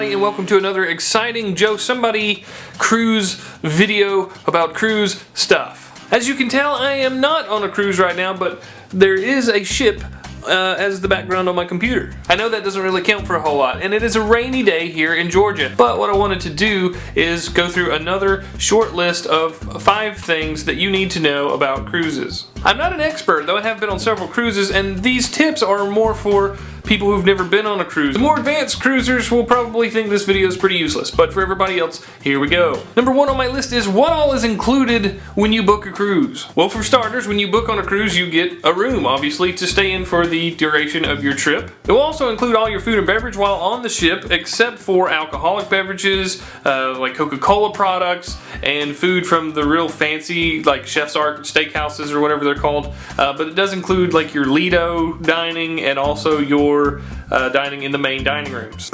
everybody, and welcome to another exciting Joe Somebody cruise video about cruise stuff. As you can tell, I am not on a cruise right now, but there is a ship as the background on my computer. I know that doesn't really count for a whole lot, and it is a rainy day here in Georgia, but what I wanted to do is go through another short list of 5 things that you need to know about cruises. I'm not an expert, though I have been on several cruises, and these tips are more for people who've never been on a cruise. The more advanced cruisers will probably think this video is pretty useless, but for everybody else, here we go. Number 1 on my list is what all is included when you book a cruise. Well, for starters, when you book on a cruise, you get a room, obviously, to stay in for the duration of your trip. It will also include all your food and beverage while on the ship, except for alcoholic beverages, like Coca-Cola products, and food from the real fancy, like Chef's Art steakhouses or whatever they're called. But it does include like your Lido dining and also your dining in the main dining rooms.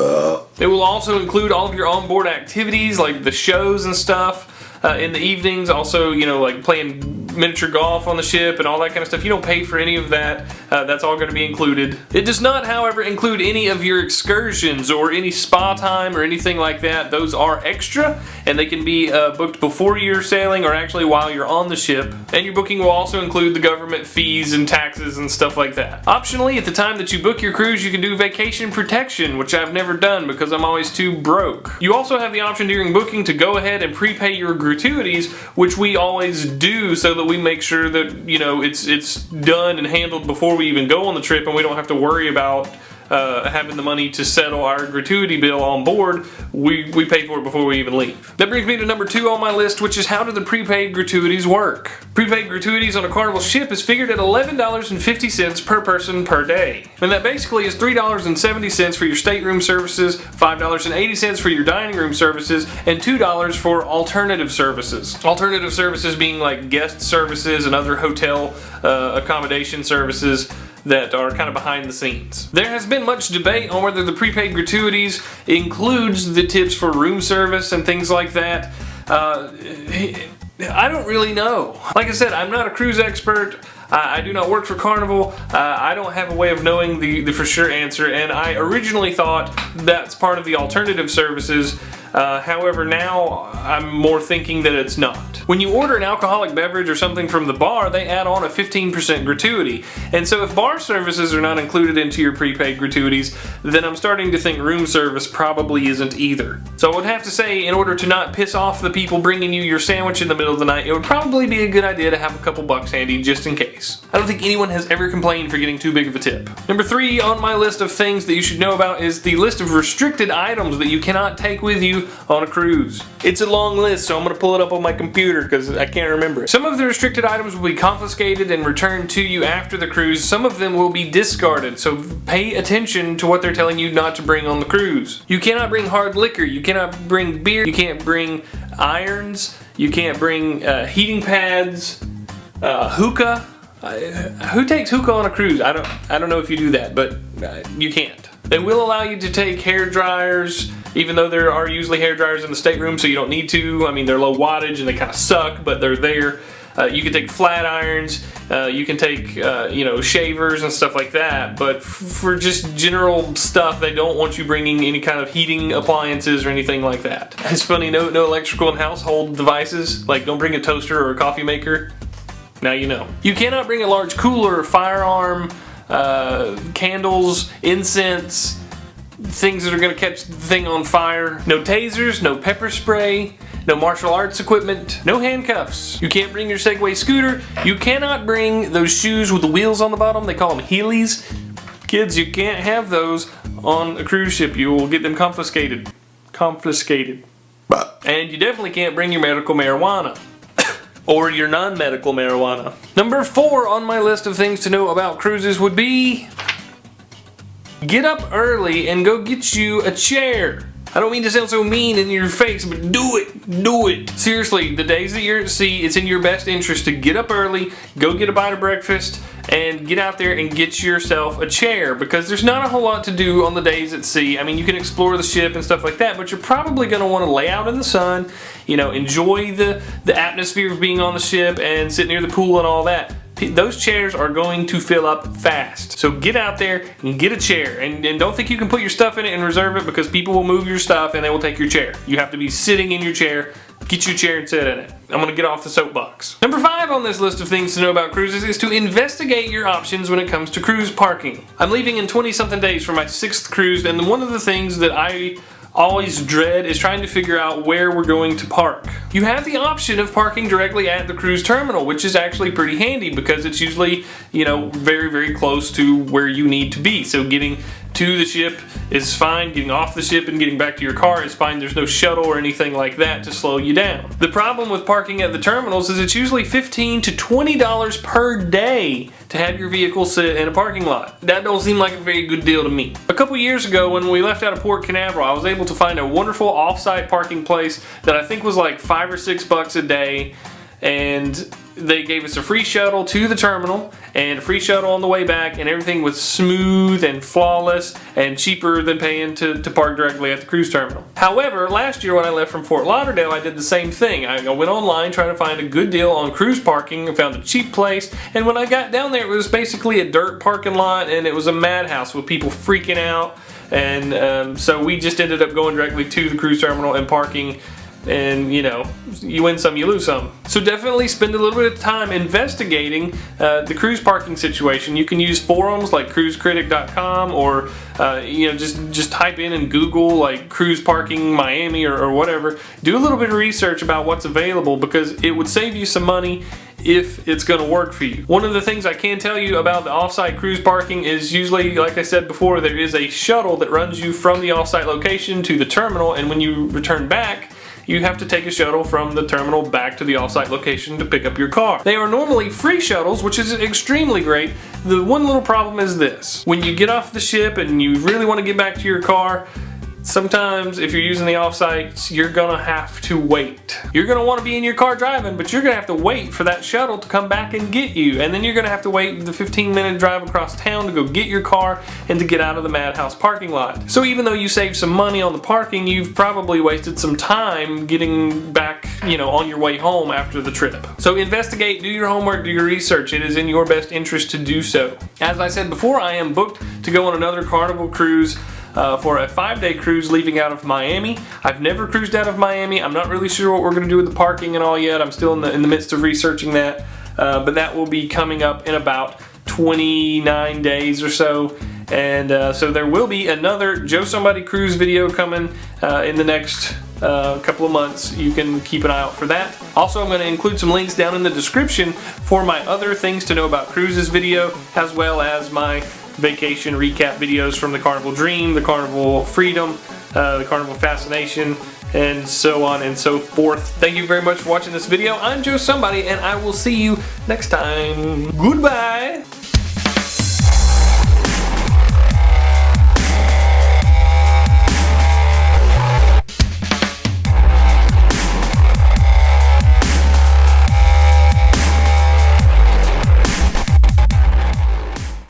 It will also include all of your onboard activities like the shows and stuff in the evenings. Also, you know, like playing miniature golf on the ship and all that kind of stuff. You don't pay for any of that. That's all going to be included. It does not, however, include any of your excursions or any spa time or anything like that. Those are extra, and they can be booked before you're sailing or actually while you're on the ship. And your booking will also include the government fees and taxes and stuff like that. Optionally, at the time that you book your cruise, you can do vacation protection, which I've never done because I'm always too broke. You also have the option during booking to go ahead and prepay your gratuities, which we always do so that we make sure that, you know, it's done and handled before we even go on the trip, and we don't have to worry about having the money to settle our gratuity bill on board. We pay for it before we even leave. That brings me to number 2 on my list, which is how do the prepaid gratuities work? Prepaid gratuities on a Carnival ship is figured at $11.50 per person per day. And that basically is $3.70 for your stateroom services, $5.80 for your dining room services, and $2 for alternative services. Alternative services being like guest services and other hotel accommodation services that are kind of behind the scenes. There has been much debate on whether the prepaid gratuities includes the tips for room service and things like that. I don't really know. Like I said, I'm not a cruise expert. I do not work for Carnival. I don't have a way of knowing the for sure answer, and I originally thought that's part of the alternative services. However, now I'm more thinking that it's not. When you order an alcoholic beverage or something from the bar, they add on a 15% gratuity. And so if bar services are not included into your prepaid gratuities, then I'm starting to think room service probably isn't either. So I would have to say, in order to not piss off the people bringing you your sandwich in the middle of the night, it would probably be a good idea to have a couple bucks handy just in case. I don't think anyone has ever complained for getting too big of a tip. Number 3 on my list of things that you should know about is the list of restricted items that you cannot take with you on a cruise. It's a long list, so I'm going to pull it up on my computer because I can't remember it. Some of the restricted items will be confiscated and returned to you after the cruise. Some of them will be discarded, so pay attention to what they're telling you not to bring on the cruise. You cannot bring hard liquor, you cannot bring beer, you can't bring irons, you can't bring heating pads, hookah. Who takes hookah on a cruise? I don't know if you do that, but you can't. They will allow you to take hair dryers, even though there are usually hair dryers in the stateroom, so you don't need to. I mean, they're low wattage and they kind of suck, but they're there. You can take flat irons, you can take, you know, shavers and stuff like that, but for just general stuff, they don't want you bringing any kind of heating appliances or anything like that. It's funny, no electrical and household devices, like don't bring a toaster or a coffee maker. Now you know. You cannot bring a large cooler, firearm, candles, incense, things that are going to catch the thing on fire. No tasers, no pepper spray, no martial arts equipment, no handcuffs. You can't bring your Segway scooter. You cannot bring those shoes with the wheels on the bottom. They call them Heelys. Kids, you can't have those on a cruise ship. You will get them confiscated. And you definitely can't bring your medical marijuana. Or your non-medical marijuana. Number 4 on my list of things to know about cruises would be get up early and go get you a chair. I don't mean to sound so mean in your face, but do it. Do it. Seriously, the days that you're at sea, it's in your best interest to get up early, go get a bite of breakfast, and get out there and get yourself a chair, because there's not a whole lot to do on the days at sea. I mean, you can explore the ship and stuff like that, but you're probably going to want to lay out in the sun, you know, enjoy the atmosphere of being on the ship and sit near the pool and all that. those chairs are going to fill up fast. So get out there and get a chair, and don't think you can put your stuff in it and reserve it, because people will move your stuff and they will take your chair. You have to be sitting in your chair. Get your chair and sit in it. I'm gonna get off the soapbox. Number 5 on this list of things to know about cruises is to investigate your options when it comes to cruise parking. I'm leaving in 20-something days for my 6th cruise, and one of the things that I always dread is trying to figure out where we're going to park. You have the option of parking directly at the cruise terminal, which is actually pretty handy because it's usually, you know, very, very close to where you need to be. So getting to the ship is fine, getting off the ship and getting back to your car is fine. There's no shuttle or anything like that to slow you down. The problem with parking at the terminals is it's usually $15 to $20 per day to have your vehicle sit in a parking lot. That don't seem like a very good deal to me. A couple years ago when we left out of Port Canaveral, I was able to find a wonderful off-site parking place that I think was like $5 or $6 a day, and they gave us a free shuttle to the terminal and a free shuttle on the way back, and everything was smooth and flawless and cheaper than paying to park directly at the cruise terminal. However, last year when I left from Fort Lauderdale, I did the same thing. I went online trying to find a good deal on cruise parking and found a cheap place, and when I got down there it was basically a dirt parking lot, and it was a madhouse with people freaking out, and so we just ended up going directly to the cruise terminal and parking. And you know, you win some, you lose some. So definitely spend a little bit of time investigating the cruise parking situation. You can use forums like cruisecritic.com, or you know, just type in Google like cruise parking Miami or whatever. Do a little bit of research about what's available, because it would save you some money if it's going to work for you. One of the things I can tell you about the off-site cruise parking is usually, like I said before, there is a shuttle that runs you from the off-site location to the terminal, and when you return back, you have to take a shuttle from the terminal back to the off-site location to pick up your car. They are normally free shuttles, which is extremely great. The one little problem is this: when you get off the ship and you really want to get back to your car, sometimes if you're using the off-sites, you're gonna have to wait. You're gonna want to be in your car driving, but you're gonna have to wait for that shuttle to come back and get you, and then you're gonna have to wait the 15-minute drive across town to go get your car and to get out of the madhouse parking lot. So even though you saved some money on the parking, you've probably wasted some time getting back, you know, on your way home after the trip. So investigate, do your homework, do your research. It is in your best interest to do so. As I said before, I am booked to go on another Carnival cruise for a 5-day cruise leaving out of Miami. I've never cruised out of Miami. I'm not really sure what we're going to do with the parking and all yet. I'm still in the midst of researching that, but that will be coming up in about 29 days or so. And so there will be another Joe Somebody Cruise video coming in the next couple of months. You can keep an eye out for that. Also, I'm going to include some links down in the description for my other things to know about cruises video, as well as my vacation recap videos from the Carnival Dream, the Carnival Freedom, the Carnival Fascination, and so on and so forth. Thank you very much for watching this video. I'm Joe Somebody, and I will see you next time. Goodbye!